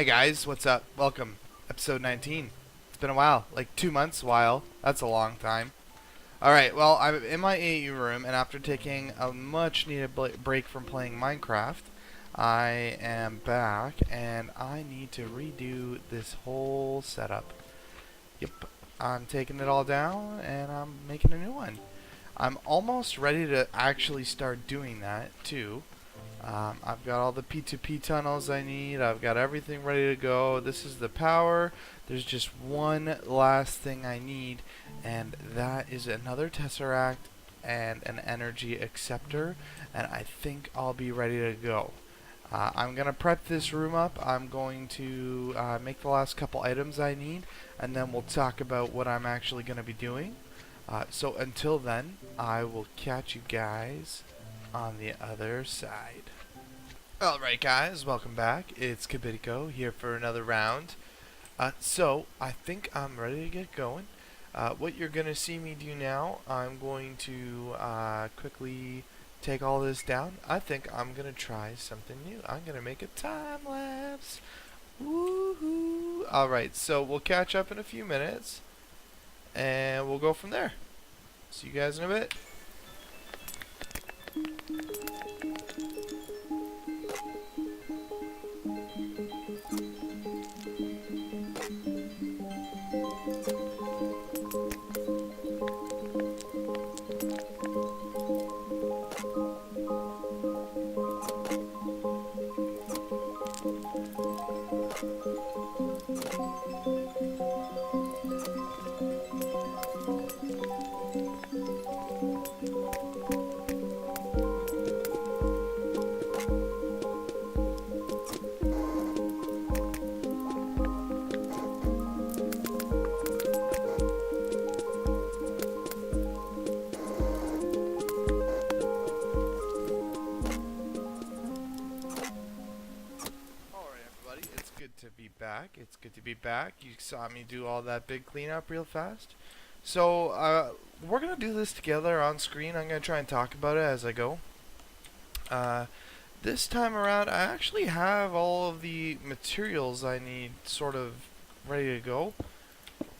Hey guys, what's up? Welcome. Episode 19. It's been a while. Like 2 months, while. That's a long time. Alright, well, I'm in my AU room, and after taking a much needed break from playing Minecraft, I am back, and I need to redo this whole setup. Yep, I'm taking it all down, and I'm making a new one. I'm almost ready to actually start doing that, too. I've got all the P2P tunnels I need. I've got everything ready to go. This is the power. There's just one last thing I need, and that is another Tesseract and an energy acceptor, and I think I'll be ready to go. I'm going to prep this room up. I'm going to make the last couple items I need, and then we'll talk about what I'm actually going to be doing. So until then, I will catch you guys on the other side. Alright guys, welcome back. It's Kabitiko here for another round. So, I think I'm ready to get going. What you're going to see me do now, I'm going to quickly take all this down. I think I'm going to try something new. I'm going to make a time lapse. Woohoo! Alright, so we'll catch up in a few minutes, and we'll go from there. See you guys in a bit. It's good to be back. You saw me do all that big cleanup real fast. So, we're going to do this together on screen. I'm going to try and talk about it as I go. This time around, I actually have all of the materials I need sort of ready to go.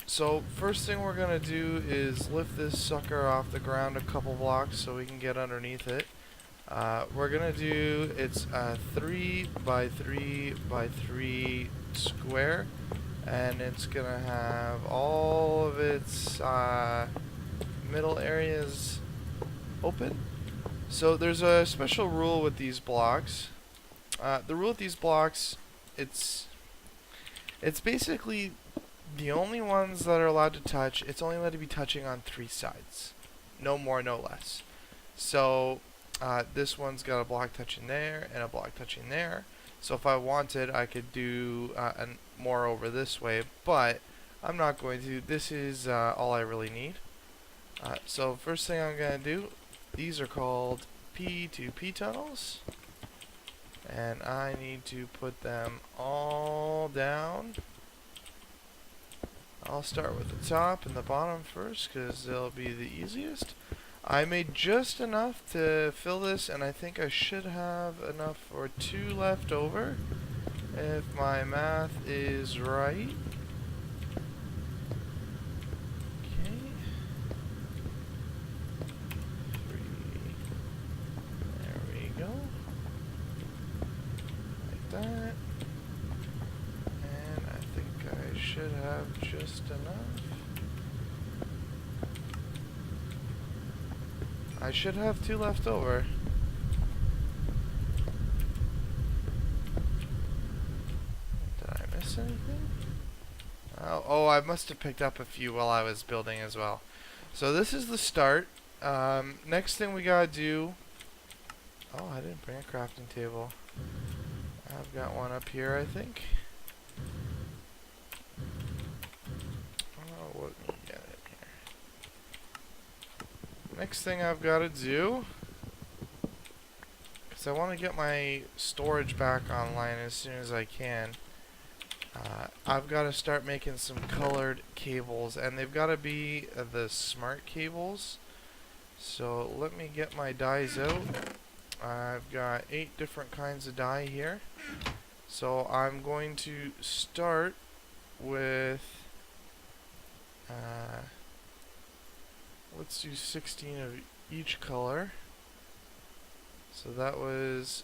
So, first thing we're going to do is lift this sucker off the ground a couple blocks so we can get underneath it. We're gonna do, it's a 3 by 3 by 3 square, and it's gonna have all of its middle areas open. So there's a special rule with these blocks. The rule with these blocks, it's basically the only ones that are allowed to touch. It's only allowed to be touching on 3 sides, no more, no less. So this one's got a block touching there and a block touching there. So if I wanted, I could do more over this way, but I'm not going to. This is all I really need. So first thing I'm going to do, these are called P2P tunnels, and I need to put them all down. I'll start with the top and the bottom first because they'll be the easiest. I made just enough to fill this, and I think I should have enough for 2 left over, if my math is right. Okay. 3. There we go. Like that. And I think I should have just enough. I should have 2 left over. Did I miss anything? Oh, I must have picked up a few while I was building as well. So this is the start. Next thing we gotta do... Oh, I didn't bring a crafting table. I've got one up here, I think. Oh, let me get it here. Next thing I've got to do, because I want to get my storage back online as soon as I can, I've got to start making some colored cables, and they've got to be the smart cables. So let me get my dyes out. I've got 8 different kinds of dye here. So I'm going to start with, let's do 16 of each color. So that was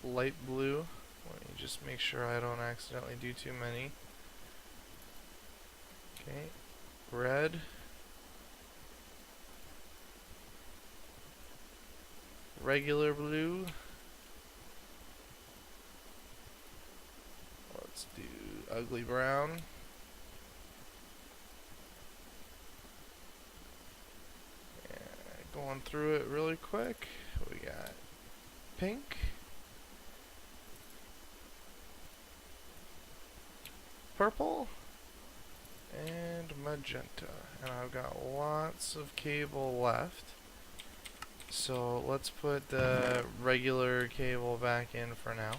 light blue. Let me just make sure I don't accidentally do too many. Okay, red, regular blue. Let's do ugly brown. Going through it really quick. We got pink, purple, and magenta. And I've got lots of cable left. So let's put the regular cable back in for now.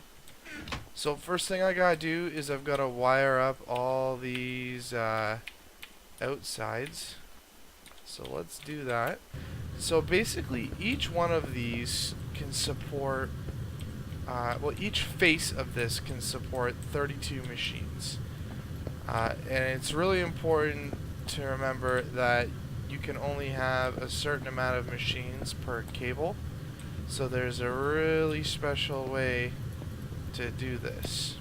So first thing I gotta do is I've gotta wire up all these outsides. So let's do that. So basically each one of these can support, well, each face of this can support 32 machines. And it's really important to remember that you can only have a certain amount of machines per cable. So there's a really special way to do this.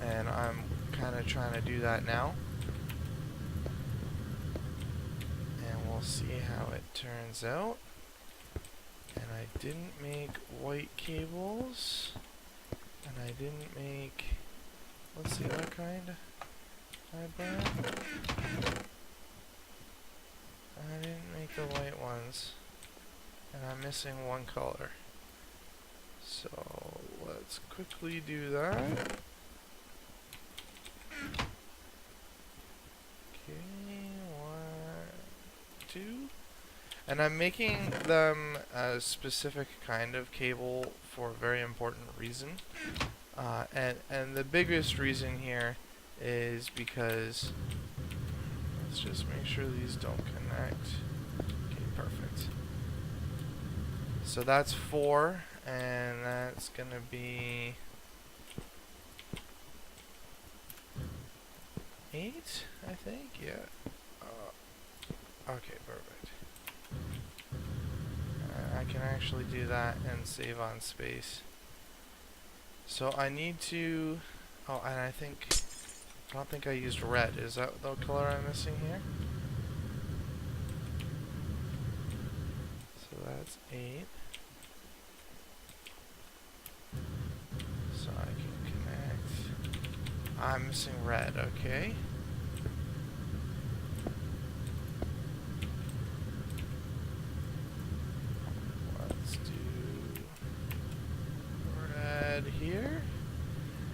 And I'm kind of trying to do that now. And we'll see how it turns out. And I didn't make white cables. And I didn't make, what's the other kind I brought? I didn't make the white ones. And I'm missing one color. So let's quickly do that. Okay, 1, 2. And I'm making them a specific kind of cable for a very important reason. And the biggest reason here is because, let's just make sure these don't connect. Okay, perfect. So that's 4, and that's gonna be 8, I think. Yeah. Okay, perfect. I can actually do that and save on space. So I need to. Oh, and I don't think I used red. Is that the color I'm missing here? So that's 8. So I can connect. I'm missing red, okay. Let's do red here.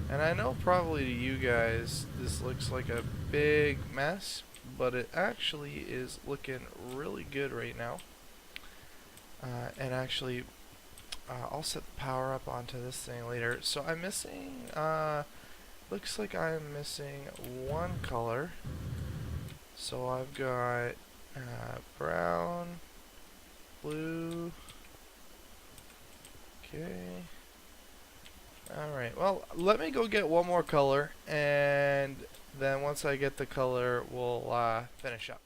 And I know probably to you guys this looks like a big mess, but it actually is looking really good right now. And actually, I'll set the power up onto this thing later. So I'm missing, looks like I'm missing one color. So I've got brown, blue, okay. Alright, well, let me go get one more color, and then once I get the color, we'll finish up.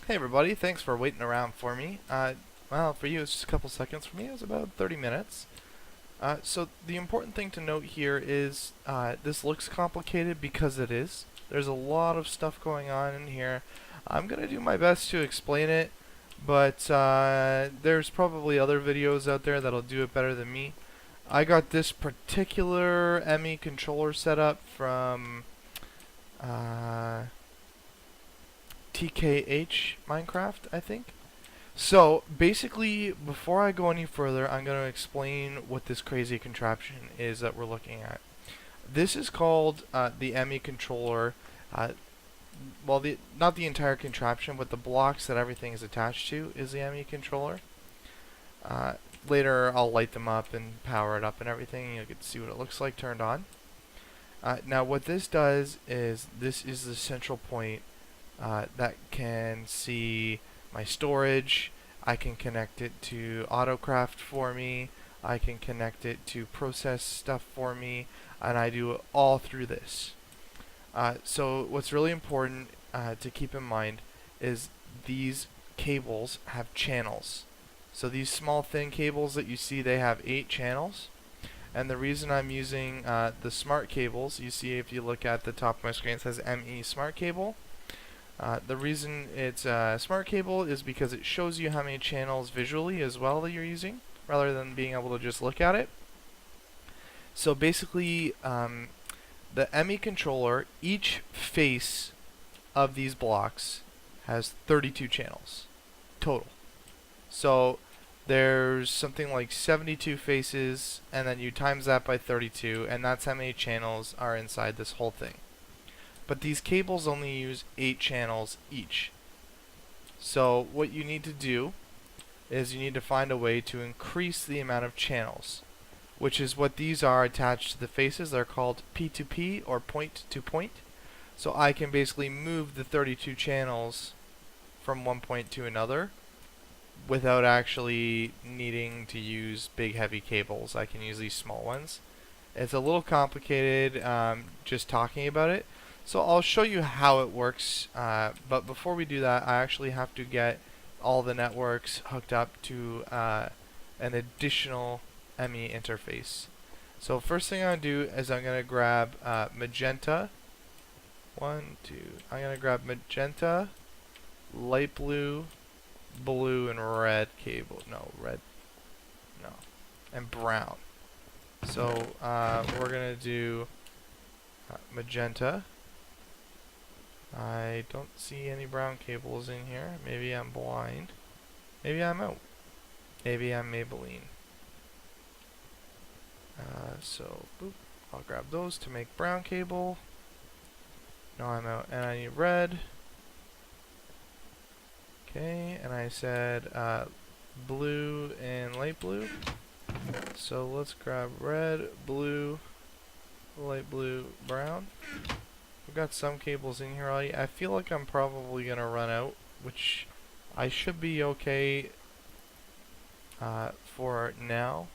Hey everybody, thanks for waiting around for me. Well, for you it's just a couple seconds. For me it was about 30 minutes. So the important thing to note here is this looks complicated because it is. There's a lot of stuff going on in here. I'm going to do my best to explain it, but there's probably other videos out there that'll do it better than me. I got this particular ME controller set up from TKH Minecraft, I think. So basically, before I go any further, I'm going to explain what this crazy contraption is that we're looking at. This is called the ME controller. Well, not the entire contraption, but the blocks that everything is attached to is the ME controller. Later, I'll light them up and power it up and everything. You'll get to see what it looks like turned on. Now, what this does is this is the central point that can see my storage. I can connect it to AutoCraft for me. I can connect it to process stuff for me, and I do it all through this. So what's really important to keep in mind is these cables have channels. So these small thin cables that you see, they have 8 channels. And the reason I'm using the smart cables, you see if you look at the top of my screen, it says ME smart cable. The reason it's a smart cable is because it shows you how many channels visually as well that you're using, rather than being able to just look at it. So basically, the ME controller, each face of these blocks has 32 channels total. So there's something like 72 faces, and then you times that by 32, and that's how many channels are inside this whole thing. But these cables only use 8 channels each. So what you need to do is you need to find a way to increase the amount of channels, which is what these are attached to the faces. They're called P2P, or point to point. So I can basically move the 32 channels from one point to another without actually needing to use big heavy cables. I can use these small ones. It's a little complicated just talking about it, so I'll show you how it works, but before we do that, I actually have to get all the networks hooked up to an additional ME interface. So first thing I'm going to do is I'm going to grab magenta, I'm going to grab magenta, light blue, blue, and red cable. And brown. So we're going to do magenta. I don't see any brown cables in here. Maybe I'm blind. Maybe I'm out. Maybe I'm Maybelline. So boop, I'll grab those to make brown cable. No, I'm out. And I need red. Okay, and I said blue and light blue. So let's grab red, blue, light blue, brown. We've got some cables in here already. I feel like I'm probably going to run out, which I should be okay for now.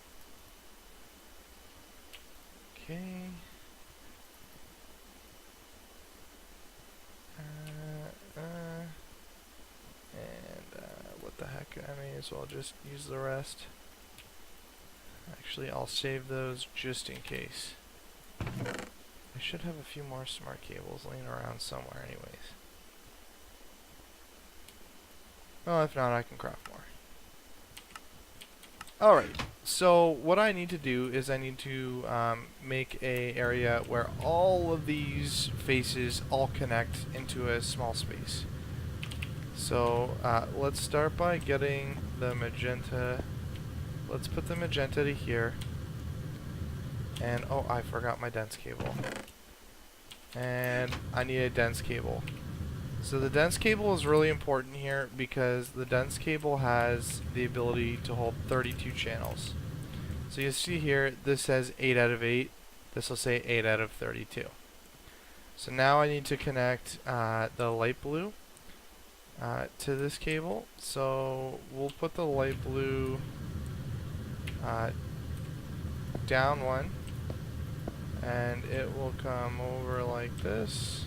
Okay. What the heck, I may as well just use the rest. Actually, I'll save those just in case. I should have a few more smart cables laying around somewhere anyways. Well, if not, I can craft more. Alright, so what I need to do is I need to make a area where all of these faces all connect into a small space. So let's start by getting the magenta. Let's put the magenta to here. And oh, I forgot my dense cable. And I need a dense cable. So the dense cable is really important here because the dense cable has the ability to hold 32 channels. So you see here, this says 8 out of 8. This will say 8 out of 32. So now I need to connect the light blue to this cable. So we'll put the light blue down one, and it will come over like this.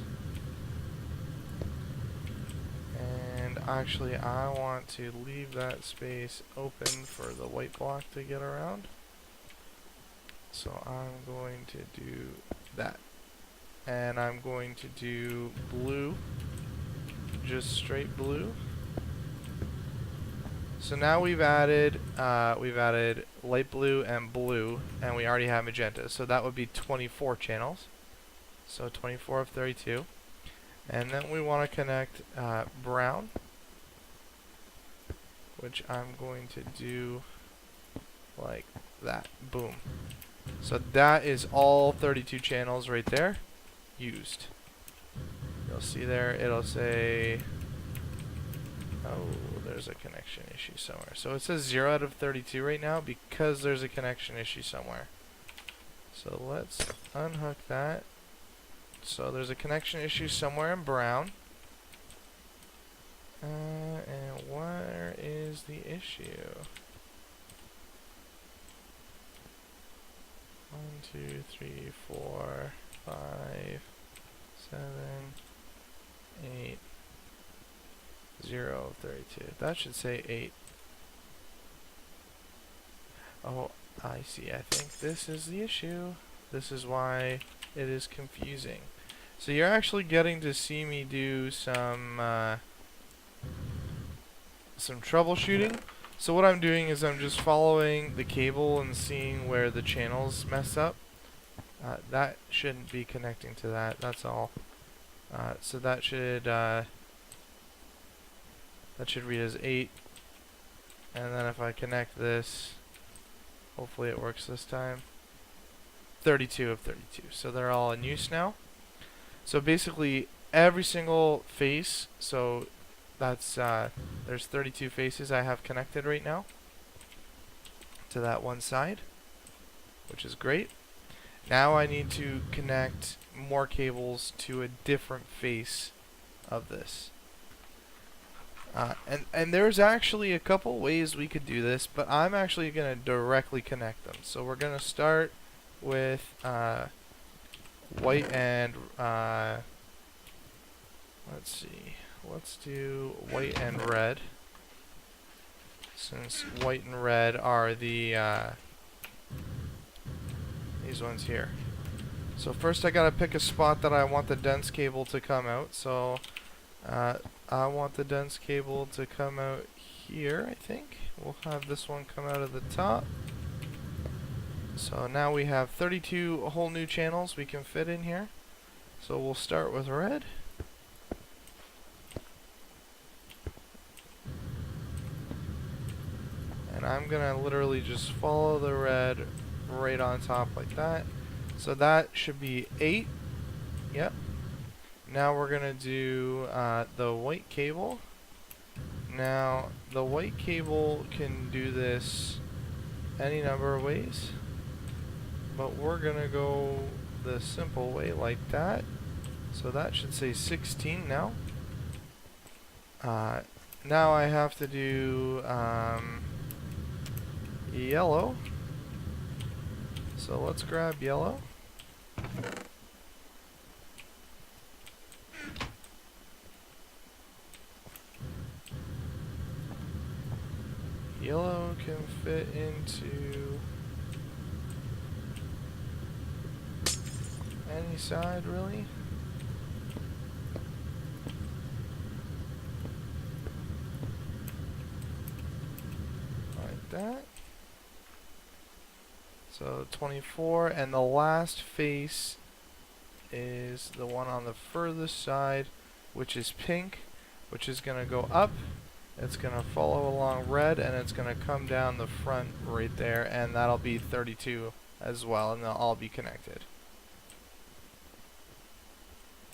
And actually I want to leave that space open for the white block to get around. So I'm going to do that. And I'm going to do blue, just straight blue. So now we've added light blue and blue, and we already have magenta. So that would be 24 channels. So 24 of 32. And then we want to connect brown, which I'm going to do like that. Boom. So that is all 32 channels right there used. You'll see there, it'll say, oh, there's a connection issue somewhere. So it says 0 out of 32 right now because there's a connection issue somewhere. So let's unhook that. So there's a connection issue somewhere in brown. And where is the issue? 2, 3, 4, 5, 7, 8, 0, 32. That should say 8. Oh, I see. I think this is the issue. This is why it is confusing. So you're actually getting to see me do some troubleshooting. So what I'm doing is I'm just following the cable and seeing where the channels mess up. That shouldn't be connecting to that. That's all. So that should read as 8. And then if I connect this, hopefully it works this time. 32 of 32. So they're all in use now. So basically every single face, so that's there's 32 faces I have connected right now to that one side, which is great. Now I need to connect more cables to a different face of this. And there's actually a couple ways we could do this, but I'm actually going to directly connect them. So we're going to start with white and let's see, let's do white and red, since white and red are the these ones here. So first I gotta pick a spot that I want the dense cable to come out. So I want the dense cable to come out here, I think. We'll have this one come out of the top. So now we have 32 whole new channels we can fit in here. So we'll start with red. And I'm gonna literally just follow the red right on top like that. So that should be 8. Yep. Now we're gonna do the white cable. Now the white cable can do this any number of ways, but we're gonna go the simple way like that. So that should say 16 now. Now I have to do yellow. So let's grab yellow. Yellow can fit into any side, really. Like that. So 24, and the last face is the one on the furthest side, which is pink, which is going to go up. It's going to follow along red, and it's going to come down the front right there, and that'll be 32 as well, and they'll all be connected.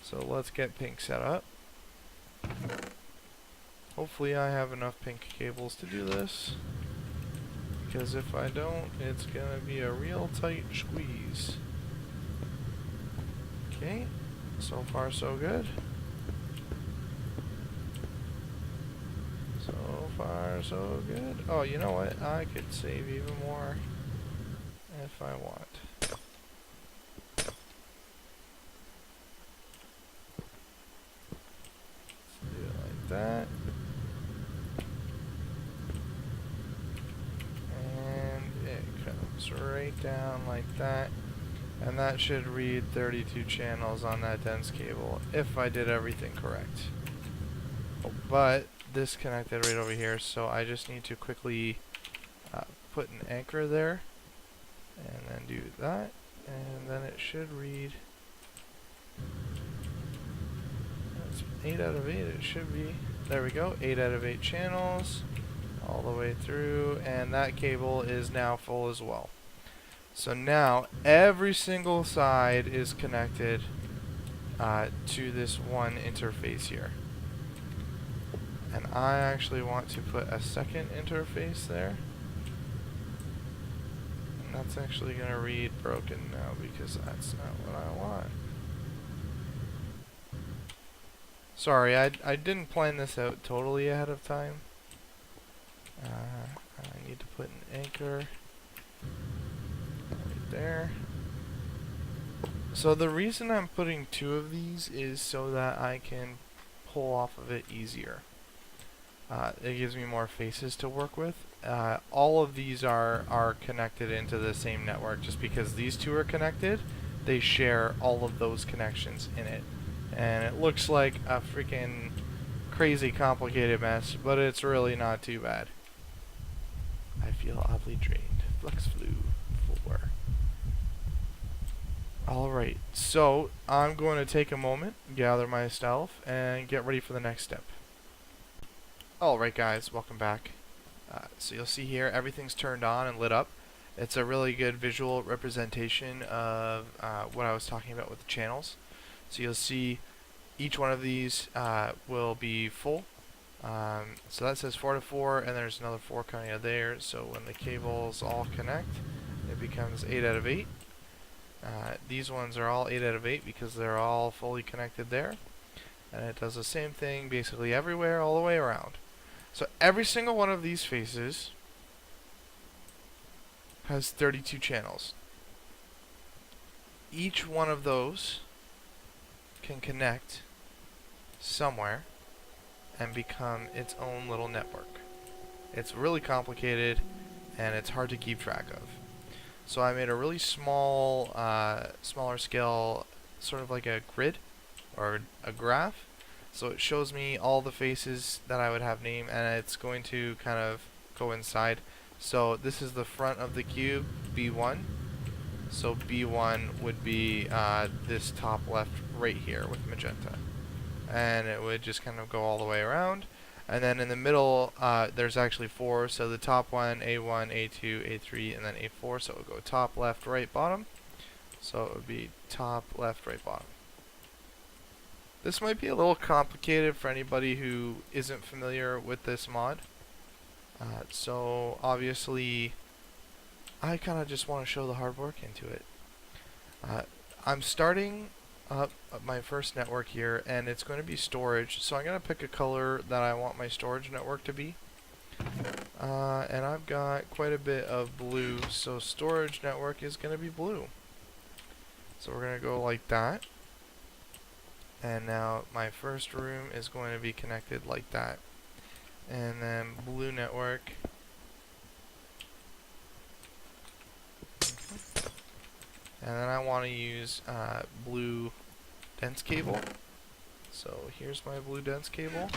So let's get pink set up. Hopefully I have enough pink cables to do this, because if I don't, it's going to be a real tight squeeze. Okay, so far so good. So far so good. Oh, you know what? I could save even more if I want. Let's do it like that. And it comes right down like that. And that should read 32 channels on that dense cable if I did everything correct. Oh, but this connected right over here, so I just need to quickly put an anchor there and then do that, and then it should read, that's 8 out of 8. It should be, there we go, 8 out of 8 channels all the way through, and that cable is now full as well. So now every single side is connected to this one interface here. And I actually want to put a second interface there. And that's actually going to read broken now, because that's not what I want. Sorry, I didn't plan this out totally ahead of time. I need to put an anchor right there. So the reason I'm putting 2 of these is so that I can pull off of it easier. It gives me more faces to work with. All of these are connected into the same network. Just because these 2 are connected, they share all of those connections in it. And it looks like a freaking crazy complicated mess, but it's really not too bad. I feel oddly drained. Flux flu 4. Alright, so I'm going to take a moment, gather myself, and get ready for the next step. Alright guys, welcome back. So you'll see here everything's turned on and lit up. It's a really good visual representation of what I was talking about with the channels. So you'll see each one of these will be full. So that says 4 to 4, and there's another 4 coming out of there. So when the cables all connect, it becomes 8 out of 8. These ones are all 8 out of 8 because they're all fully connected there. And it does the same thing basically everywhere, all the way around. So every single one of these faces has 32 channels. Each one of those can connect somewhere and become its own little network. It's really complicated and it's hard to keep track of. So I made a really small, smaller scale, sort of like a grid or a graph. So it shows me all the faces that I would have named, and it's going to kind of go inside. So this is the front of the cube, B1. So B1 would be this top left right here with magenta. And it would just kind of go all the way around. And then in the middle, there's actually 4. So the top one, A1, A2, A3, and then A4. So it would go top, left, right, bottom. So it would be top, left, right, bottom. This might be a little complicated for anybody who isn't familiar with this mod. So obviously, I kind of just want to show the hard work into it. I'm starting up my first network here, and it's going to be storage. So I'm going to pick a color that I want my storage network to be. And I've got quite a bit of blue, so storage network is going to be blue. So we're going to go like that. And now my first room is going to be connected like that. And then blue network. And then I want to use blue dense cable. So here's my blue dense cable.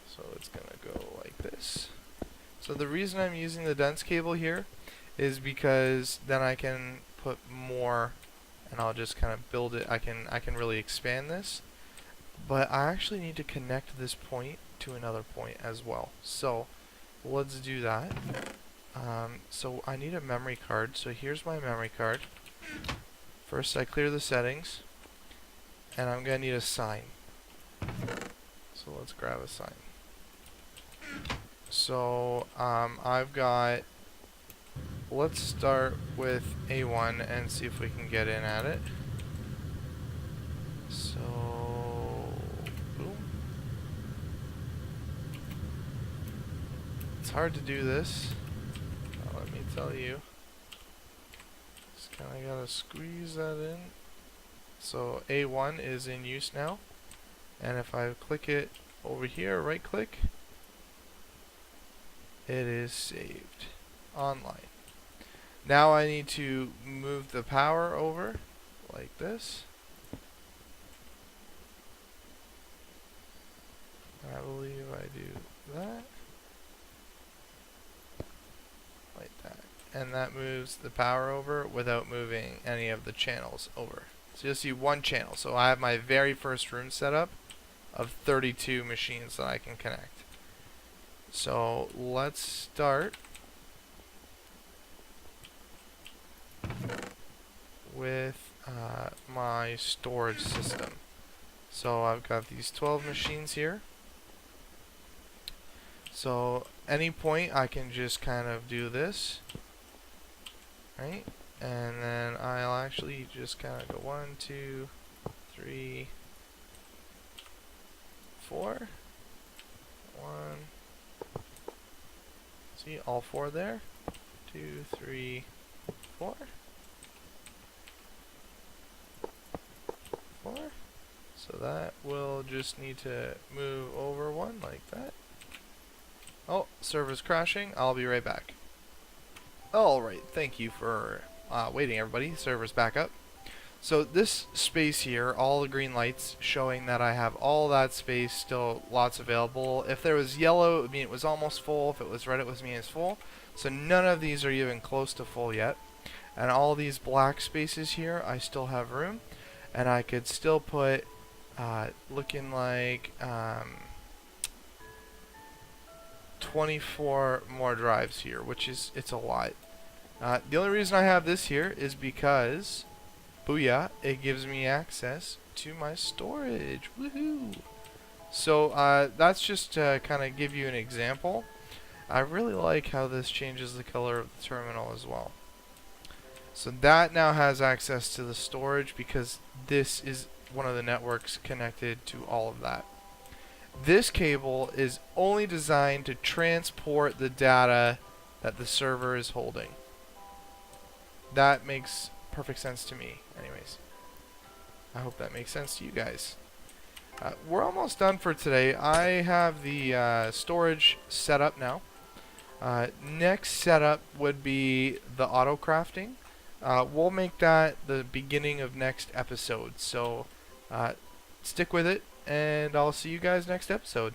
So it's going to go like this. So the reason I'm using the dense cable here is because then I can put more, and I'll just kind of build it. I can really expand this, but I actually need to connect this point to another point as well. So let's do that. So I need a memory card. So here's my memory card. First I clear the settings, and I'm gonna need a sign. So let's grab a sign. So I've got, let's start with A1 and see if we can get in at it. So, boom. It's hard to do this. Let me tell you. Just kind of gotta squeeze that in. So A1 is in use now. And if I click it over here, right click, it is saved online. Now I need to move the power over like this. I believe I do that. Like that. And that moves the power over without moving any of the channels over. So you'll see one channel. So I have my very first room set up of 32 machines that I can connect. So let's start with my storage system. So I've got these 12 machines here. So any point I can just kind of do this, right? And then I'll actually just kind of go 1, 2, 3, 4. 1. See, all 4 there. 2, 3, 4. 4. So that will just need to move over one like that. Oh, server's crashing. I'll be right back. Alright, thank you for waiting, everybody. Server's back up. So this space here, all the green lights showing that I have all that space, still lots available. If there was yellow, it would mean it was almost full. If it was red, it would mean it's full. So none of these are even close to full yet. And all these black spaces here, I still have room. And I could still put, looking like 24 more drives here, which is, it's a lot. The only reason I have this here is because, booyah, it gives me access to my storage. Woohoo! So that's just to kind of give you an example. I really like how this changes the color of the terminal as well. So that now has access to the storage because this is one of the networks connected to all of that. This cable is only designed to transport the data that the server is holding. That makes perfect sense to me, anyways. I hope that makes sense to you guys. We're almost done for today. I have the storage set up now. Next setup would be the auto crafting. We'll make that the beginning of next episode. So stick with it, and I'll see you guys next episode.